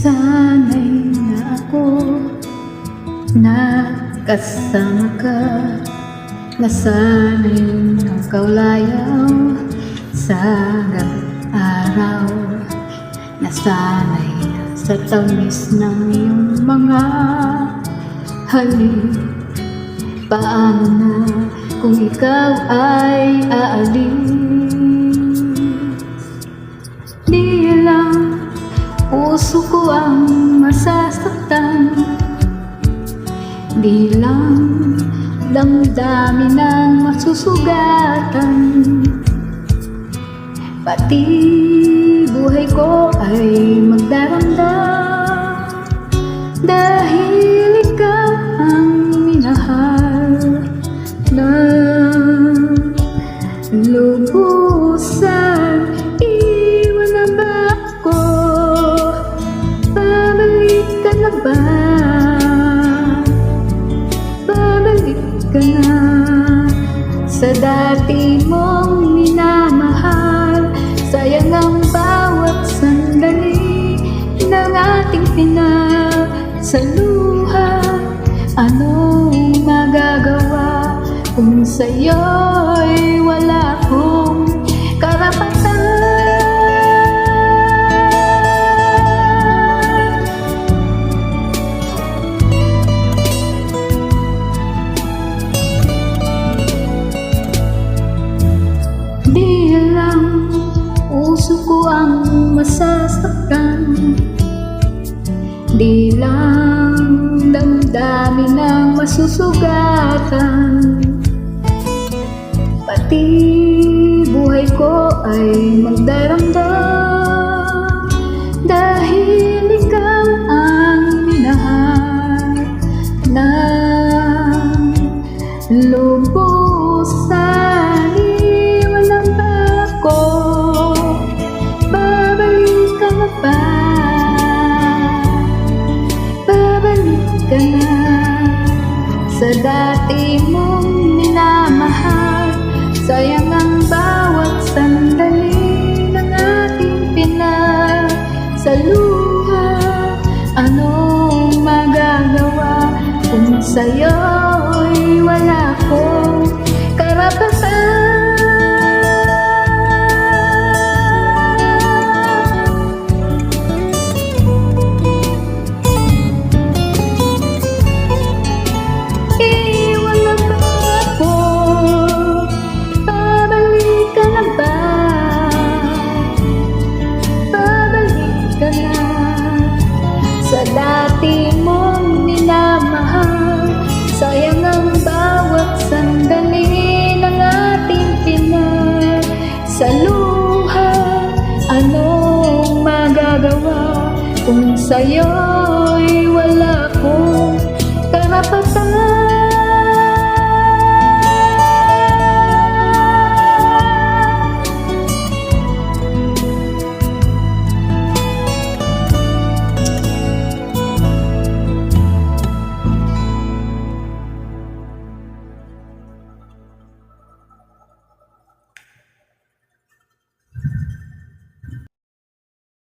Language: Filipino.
Nasanay na ako na kasama ka. Nasanay na kaulayaw sa araw. Nasanay na sa tamis ng iyong mga halik. Paano na kung ikaw ay aalis? Di lang puso ko ang masasaktan, di lang damdamin ang masusugatan. Pati buhay ko ay magdaramdam, dahil ikaw ang minahal na lubusan. Iwan na ba ako? Babalik ka na ba? Babalik ka na sa dati mong minamahal. Sayang ang bawat sandali ng ating pinagsaluhan. Anong magagawa kung sa'yo'y wala akong karapatan? Di lang puso ko ang masasaktan, di lang damdamin ang masusugatan. Pati buhay ko ay magdaramdam, dahil ikaw ang minahal ng lubusan. Iwan lang ba ako? Babalik ka na ba? Babalik ka na sa dati mong minamahal. Sayang ang bawat sandali ng ating pinagsaluhan. Anong magagawa kung sa'yo'y wala akong karapatan? Sa dati mong minamahal. Sayang ang bawat sandali ng ating pinagsaluhan. Anong magagawa kung sa'yo'y wala akong karapatan?